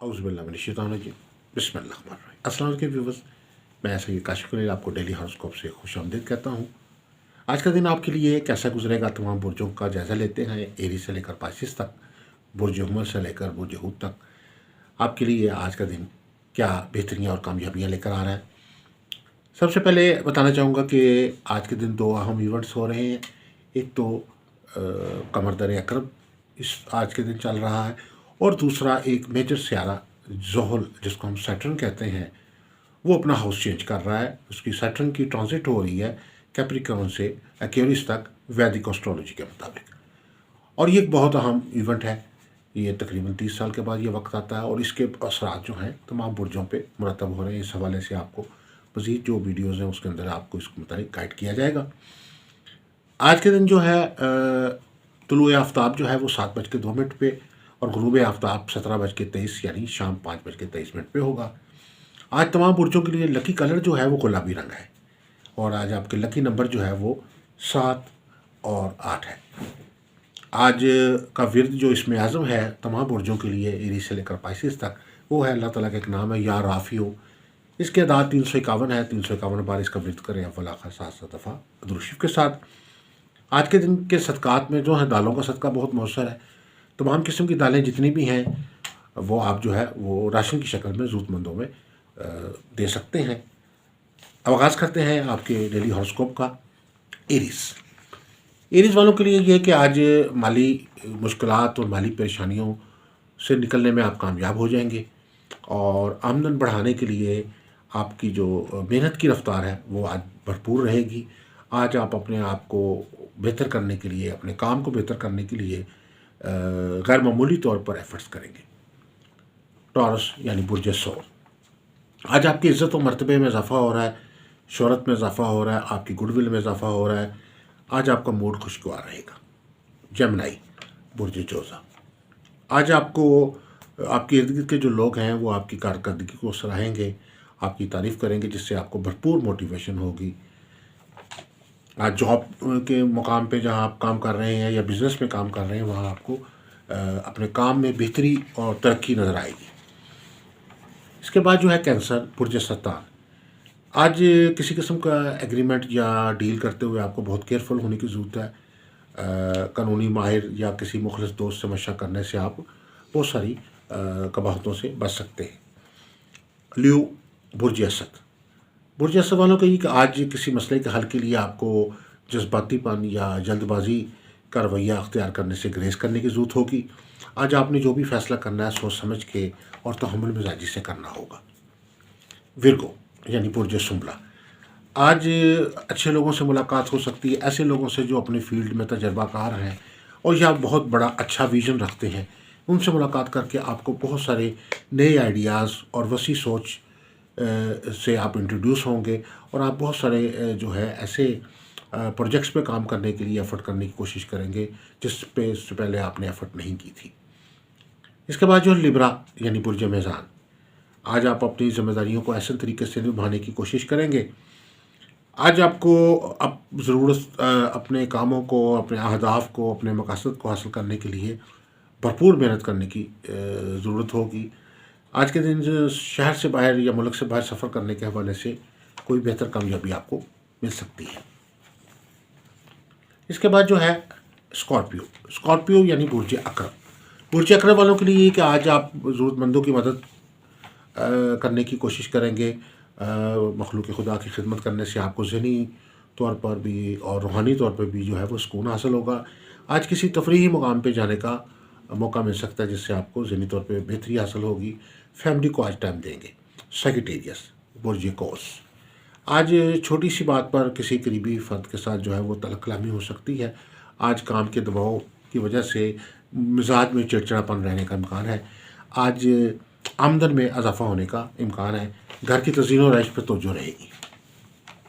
औज़ुबिल्लाहिमिनश्शैतानिर्रजीम बिस्मिल्लाहिर्रहमानिर्रहीम। अस्सलाम वालेकुम व्यूअर्स, मैं सैयद काशिफ अली आपको डेली हॉरोस्कोप से खुशामदीद कहता हूँ। आज का दिन आपके लिए कैसा गुजरेगा, तमाम बुर्जों का जायज़ा लेते हैं। एरीज से लेकर पाइसिस तक, बुर्ज हुमल से लेकर बुर्ज हूत तक आपके लिए आज का दिन क्या बेहतरियाँ और कामयाबियाँ लेकर आ रहा है। सबसे पहले बताना चाहूँगा कि आज के दिन दो अहम इवेंट्स हो रहे हैं। एक तो कमर दर अकरब इस आज के दिन चल रहा है, और दूसरा एक मेजर सियारा ज़ोहल, जिसको हम सैटर्न कहते हैं, वो अपना हाउस चेंज कर रहा है। उसकी सैटर्न की ट्रांजिट हो रही है कैप्रिकॉर्न से एक्वेरियस तक वैदिक एस्ट्रोलॉजी के मुताबिक, और ये एक बहुत अहम इवेंट है। ये तकरीबन 30 साल के बाद ये वक्त आता है, और इसके असरात जो हैं तमाम बुर्जों पे मुरतब हो रहे हैं। इस हवाले से आपको मज़ीद जो वीडियोज़ हैं उसके अंदर आपको इसके मुताबिक गाइड किया जाएगा। आज के दिन जो है तुलुए आफ्ताब जो है वो 7:02 पे, और गुरूब आफ्ताब 17:23 यानी शाम 5:23 पे होगा। आज तमाम बुर्जों के लिए लकी कलर जो है वो गुलाबी रंग है, और आज आपके लकी नंबर जो है वो 7 और 8 है। आज का विर्द जो इसमें आज़म है तमाम बुर्जों के लिए एरीज से लेकर पाइसिस तक, वो है अल्लाह ताला का एक नाम है या राफ़ियो। इसके अदाद 351 है। 351 बार इसका विर्द करें अव्वल आखिर 7 दफ़ा दुरूद के साथ। आज के दिन के सदक़ात में जो है दालों का सदका बहुत मौसर है। तमाम किस्म की दालें जितनी भी हैं वो आप जो है वो राशन की शक्ल में ज़रूरतमंदों में दे सकते हैं। आगाज़ करते हैं आपके डेली हॉरोस्कोप का। एरीज़ वालों के लिए ये है कि आज माली मुश्किलात और माली परेशानियों से निकलने में आप कामयाब हो जाएंगे, और आमदन बढ़ाने के लिए आपकी जो मेहनत की रफ्तार है वो आज भरपूर रहेगी। आज आप अपने आप को बेहतर करने के लिए, अपने काम को बेहतर करने के लिए गैर मामूली तौर पर एफर्ट्स करेंगे। टॉरस यानी बुर्ज सौर, आज आपकी इज़्ज़त और मर्तबे में इजाफ़ा हो रहा है, शोहरत में इजाफ़ा हो रहा है, आपकी गुडविल में इजाफ़ा हो रहा है। आज आपका मूड खुशगवार रहेगा। जेमिनी बुर्ज जोज़ा, आज आपको आपके इर्द गिर्द के जो लोग हैं वो आपकी कारकर्दगी को सराहेंगे, आपकी तारीफ़ करेंगे, जिससे आपको भरपूर मोटिवेशन होगी। आज जॉब के मुकाम पे जहाँ आप काम कर रहे हैं या बिज़नेस में काम कर रहे हैं, वहाँ आपको अपने काम में बेहतरी और तरक्की नज़र आएगी। इसके बाद जो है कैंसर बुर्ज सरतान, आज किसी किस्म का एग्रीमेंट या डील करते हुए आपको बहुत केयरफुल होने की ज़रूरत है। कानूनी माहिर या किसी मुखलिस दोस्त से मशवरा करने से आप बहुत सारी कबाहतों से बच सकते हैं। लियो बुर्ज असद, बुर्ज असद वालों का ये कि आज किसी मसले के हल के लिए आपको जज्बातीपन या जल्दबाजी का रवैया अख्तियार करने से ग्रेस करने की ज़रूरत होगी। आज आपने जो भी फैसला करना है सोच समझ के और तहम्मुल मिजाजी से करना होगा। विर्गो यानी बुर्ज सुंबला, आज अच्छे लोगों से मुलाकात हो सकती है, ऐसे लोगों से जो अपने फील्ड में तजर्बाकार हैं और या बहुत बड़ा अच्छा विज़न रखते हैं। उनसे मुलाकात करके आपको बहुत सारे नए आइडियाज़ और वसी सोच से आप इंट्रोड्यूस होंगे, और आप बहुत सारे जो है ऐसे प्रोजेक्ट्स पे काम करने के लिए एफ़र्ट करने की कोशिश करेंगे जिस पे इससे पहले आपने एफ़र्ट नहीं की थी। इसके बाद जो लिब्रा यानी बुर्ज मेज़ान, आज आप अपनी ज़िम्मेदारियों को ऐसे तरीके से निभाने की कोशिश करेंगे। आज आपको अब ज़रूरत अपने कामों को, अपने अहदाफ़ को, अपने मकासद को हासिल करने के लिए भरपूर मेहनत करने की ज़रूरत होगी। आज के दिन जो शहर से बाहर या मुल्क से बाहर सफ़र करने के हवाले से कोई बेहतर कामयाबी आपको मिल सकती है। इसके बाद जो है स्कॉर्पियो यानी बुर्ज अकरब, बुर्ज अकरब वालों के लिए ये कि आज आप ज़रूरतमंदों की मदद करने की कोशिश करेंगे। मखलूक खुदा की खिदमत करने से आपको ज़हनी तौर पर भी और रूहानी तौर पर भी जो है वो सुकून हासिल होगा। आज किसी तफरीही मुकाम पे जाने का मौका मिल सकता है, जिससे आपको ज़हनी तौर पे बेहतरी हासिल होगी। फैमिली को आज टाइम देंगे। सेक्रेटेरियस बुर्ज कौस, आज छोटी सी बात पर किसी करीबी फ़र्द के साथ जो है वो तलब कलामी हो सकती है। आज काम के दबाव की वजह से मिजाज में चिड़चिड़ापन रहने का इम्कान है। आज आमदन में इजाफ़ा होने का इम्कान है। घर की तज़ीन और रैश पर तवज्जो रहेगी।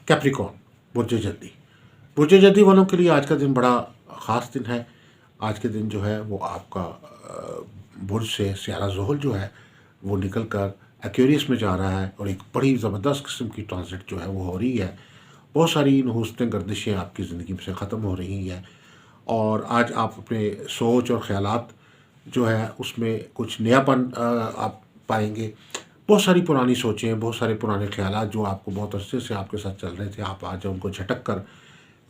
कैप्रिकॉर्न बुर्ज जद्दी, बुर्ज जद्दी वालों के लिए आज का दिन बड़ा ख़ास दिन है। आज के दिन जो है वो आपका बुर्ज से सियारा ज़ोहल जो है वो निकल कर एक्वेरियस में जा रहा है, और एक बड़ी ज़बरदस्त किस्म की ट्रांजिट जो है वो हो रही है। बहुत सारी नहुस्तें गर्दिशें आपकी ज़िंदगी से ख़त्म हो रही हैं, और आज आप अपने सोच और ख़यालात जो है उसमें कुछ नयापन आप पाएंगे। बहुत सारी पुरानी सोचें, बहुत सारे पुराने ख्यालात जो आपको बहुत अरसे से आपके साथ चल रहे थे, आप आज उनको झटक कर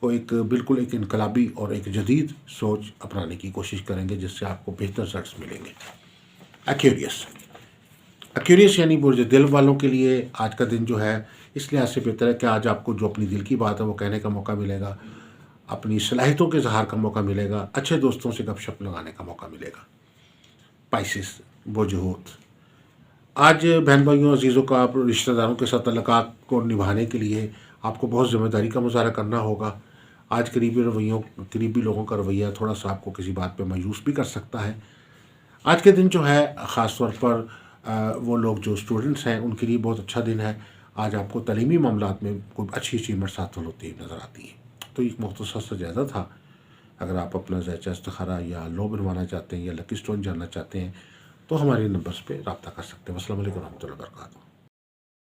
वो एक बिल्कुल एक इनकलाबी और एक जदीद सोच अपनाने की कोशिश करेंगे, जिससे आपको बेहतर रिजल्ट्स मिलेंगे। एक्यूरियस, एक्यूरियस यानी बुर्ज दिल वालों के लिए आज का दिन जो है इस लिहाज से बेहतर है कि आज आपको जो अपनी दिल की बात है वो कहने का मौका मिलेगा, अपनी सलाहियतों के इज़हार का मौका मिलेगा, अच्छे दोस्तों से गपशप लगाने का मौका मिलेगा। स्पाइसिस, वजूहत, आज बहन भाइयों अजीज़ों का आप रिश्तेदारों के साथ तल्लुकात को निभाने के लिए आपको बहुत ज़िम्मेदारी का मुज़ाहरा करना होगा। आज करीबी लोगों का रवैया थोड़ा सा आपको किसी बात पे मायूस भी कर सकता है। आज के दिन जो है ख़ास तौर पर वो लोग जो स्टूडेंट्स हैं उनके लिए बहुत अच्छा दिन है। आज आपको तालीमी मामलात में कोई अच्छी अचीवमेंट्स हासिल होती नज़र आती हैं। तो एक मुख्तसर सा जायज़ा था। अगर आप अपना ज़ैचा इस्तिखारा या लो बनवाना चाहते हैं या लकी स्टोन जानना चाहते हैं तो हमारे नंबर्स पे रब्ता कर सकते हैं। अस्सलाम वालेकुम रहमतुल्लाहि व बरकातहू।